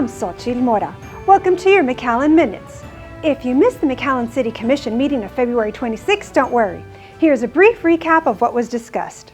I'm Xochitl Mora. Welcome to your McAllen Minutes. If you missed the McAllen City Commission meeting of February 26, don't worry. Here's a brief recap of what was discussed.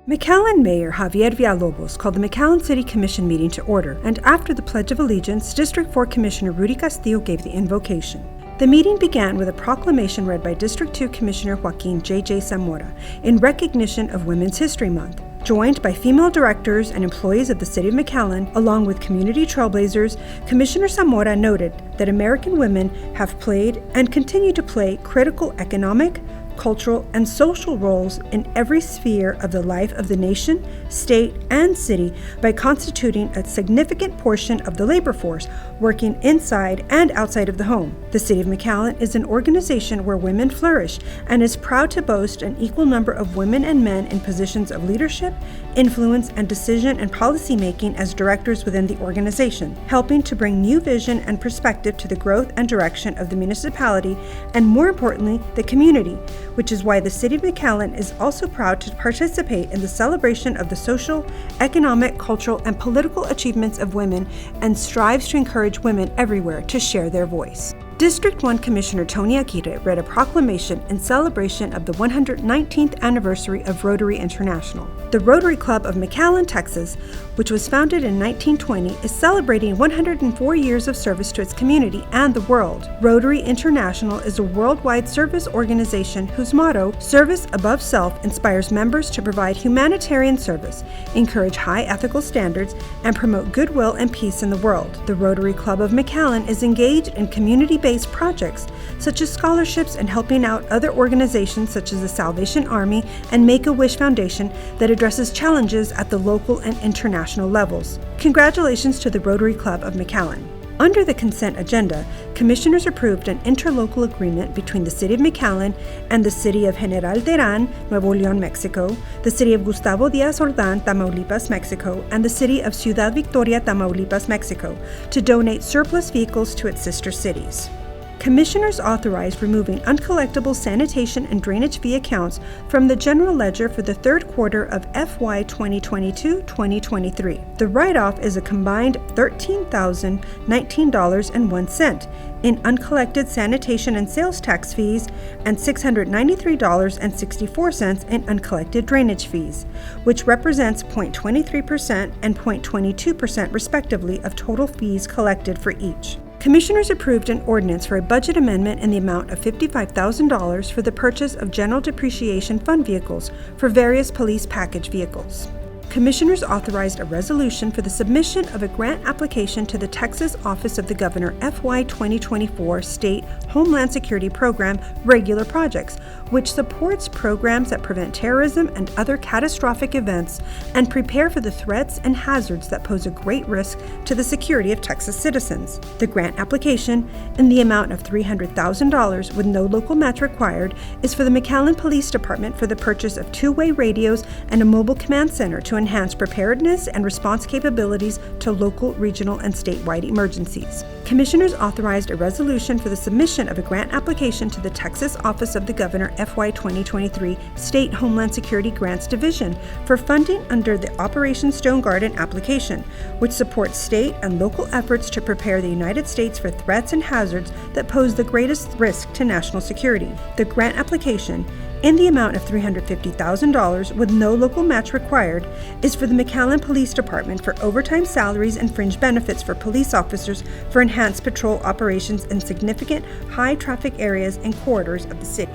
McAllen Mayor Javier Villalobos called the McAllen City Commission meeting to order, and after the Pledge of Allegiance, District 4 Commissioner Rudy Castillo gave the invocation. The meeting began with a proclamation read by District 2 Commissioner Joaquin J.J. Zamora in recognition of Women's History Month. Joined by female directors and employees of the City of McAllen, along with community trailblazers, Commissioner Zamora noted that American women have played and continue to play critical economic, cultural, and social roles in every sphere of the life of the nation, state, and city by constituting a significant portion of the labor force working inside and outside of the home. The City of McAllen is an organization where women flourish and is proud to boast an equal number of women and men in positions of leadership, influence, and decision and policy making as directors within the organization, helping to bring new vision and perspective to the growth and direction of the municipality and, more importantly, the community, which is why the City of McAllen is also proud to participate in the celebration of the social, economic, cultural, and political achievements of women and strives to encourage women everywhere to share their voice. District 1 Commissioner Tony Aguirre read a proclamation in celebration of the 119th anniversary of Rotary International. The Rotary Club of McAllen, Texas, which was founded in 1920, is celebrating 104 years of service to its community and the world. Rotary International is a worldwide service organization whose motto, Service Above Self, inspires members to provide humanitarian service, encourage high ethical standards, and promote goodwill and peace in the world. The Rotary Club of McAllen is engaged in community-based projects such as scholarships and helping out other organizations such as the Salvation Army and Make-A-Wish Foundation that addresses challenges at the local and international levels. Congratulations to the Rotary Club of McAllen. Under the consent agenda, Commissioners approved an interlocal agreement between the City of McAllen and the City of General Terán, Nuevo León, Mexico, the City of Gustavo Díaz Ordán, Tamaulipas, Mexico, and the City of Ciudad Victoria, Tamaulipas, Mexico, to donate surplus vehicles to its sister cities. Commissioners authorized removing uncollectible sanitation and drainage fee accounts from the general ledger for the third quarter of FY 2022-2023. The write-off is a combined $13,019.01 in uncollected sanitation and sales tax fees and $693.64 in uncollected drainage fees, which represents 0.23% and 0.22% respectively of total fees collected for each. Commissioners approved an ordinance for a budget amendment in the amount of $55,000 for the purchase of general depreciation fund vehicles for various police package vehicles. Commissioners authorized a resolution for the submission of a grant application to the Texas Office of the Governor FY 2024 State Homeland Security Program regular projects, which supports programs that prevent terrorism and other catastrophic events and prepare for the threats and hazards that pose a great risk to the security of Texas citizens. The grant application, in the amount of $300,000 with no local match required, is for the McAllen Police Department for the purchase of two-way radios and a mobile command center to enhance preparedness and response capabilities to local, regional, and statewide emergencies. Commissioners authorized a resolution for the submission of a grant application to the Texas Office of the Governor FY 2023 State Homeland Security Grants Division for funding under the Operation Stone Garden application, which supports state and local efforts to prepare the United States for threats and hazards that pose the greatest risk to national security. The grant application, in the amount of $350,000 with no local match required, is for the McAllen Police Department for overtime salaries and fringe benefits for police officers for enhanced patrol operations in significant high-traffic areas and corridors of the city.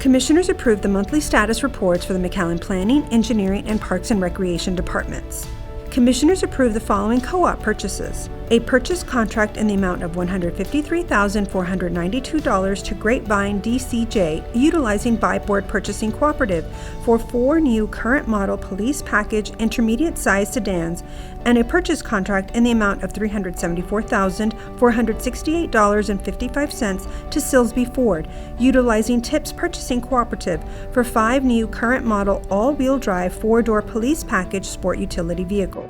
Commissioners approved the monthly status reports for the McAllen Planning, Engineering, and Parks and Recreation departments. Commissioners approved the following co-op purchases: a purchase contract in the amount of $153,492 to Grapevine DCJ, utilizing Buy-Board Purchasing Cooperative, for 4 new current model police package intermediate-sized sedans, and a purchase contract in the amount of $374,468.55 to Silsby Ford, utilizing TIPS Purchasing Cooperative, for 5 new current model all-wheel drive 4-door police package sport utility vehicles.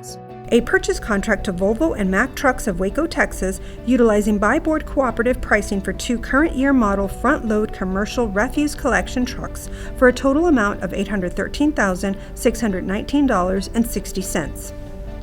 A purchase contract to Volvo and Mack Trucks of Waco, Texas, utilizing Buy-Board Cooperative pricing for 2 current year model front-load commercial refuse collection trucks for a total amount of $813,619.60.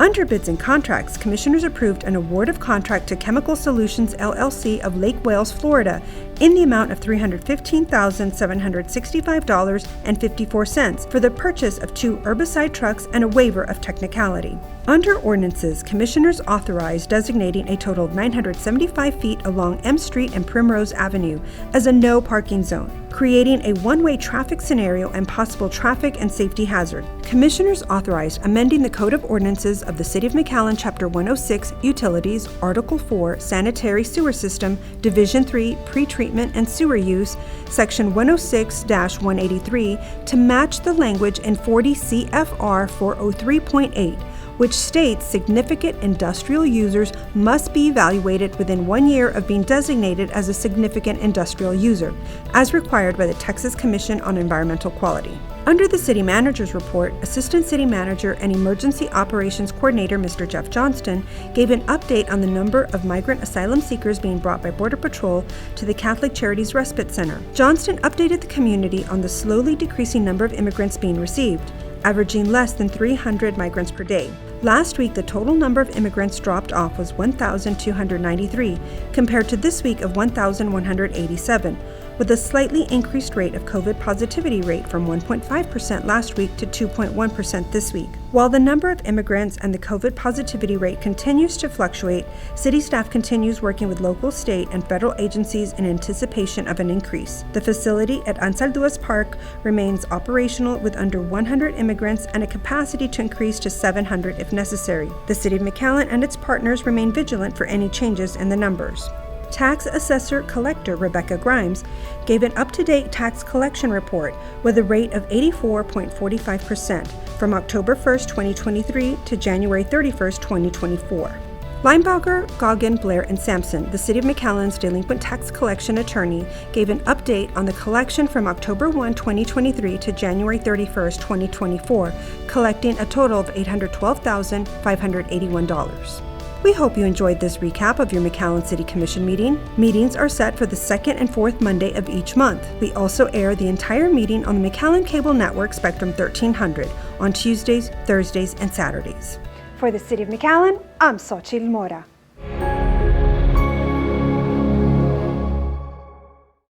Under bids and contracts, Commissioners approved an award of contract to Chemical Solutions LLC of Lake Wales, Florida, in the amount of $315,765.54 for the purchase of 2 herbicide trucks and a waiver of technicality. Under ordinances, Commissioners authorized designating a total of 975 feet along M Street and Primrose Avenue as a no parking zone, creating a one-way traffic scenario and possible traffic and safety hazard. Commissioners authorized amending the Code of Ordinances of the City of McAllen, Chapter 106, Utilities, Article 4, Sanitary Sewer System, Division 3, Pre-Treatment and Sewer Use, Section 106-183, to match the language in 40 CFR 403.8, which states significant industrial users must be evaluated within 1 year of being designated as a significant industrial user, as required by the Texas Commission on Environmental Quality. Under the City Manager's report, Assistant City Manager and Emergency Operations Coordinator Mr. Jeff Johnston gave an update on the number of migrant asylum seekers being brought by Border Patrol to the Catholic Charities Respite Center. Johnston updated the community on the slowly decreasing number of immigrants being received, averaging less than 300 migrants per day. Last week, the total number of immigrants dropped off was 1,293, compared to this week of 1,187, with a slightly increased rate of COVID positivity rate from 1.5% last week to 2.1% this week. While the number of immigrants and the COVID positivity rate continues to fluctuate, city staff continues working with local, state, and federal agencies in anticipation of an increase. The facility at Ansalduas Park remains operational with under 100 immigrants and a capacity to increase to 700 if necessary. The City of McAllen and its partners remain vigilant for any changes in the numbers. Tax Assessor Collector Rebecca Grimes gave an up-to-date tax collection report with a rate of 84.45% from October 1, 2023 to January 31, 2024. Linebaugher, Goggin, Blair, and Sampson, the City of McAllen's delinquent tax collection attorney, gave an update on the collection from October 1, 2023 to January 31, 2024, collecting a total of $812,581. We hope you enjoyed this recap of your McAllen City Commission meeting. Meetings are set for the second and fourth Monday of each month. We also air the entire meeting on the McAllen Cable Network Spectrum 1300 on Tuesdays, Thursdays, and Saturdays. For the City of McAllen, I'm Xochitl Mora.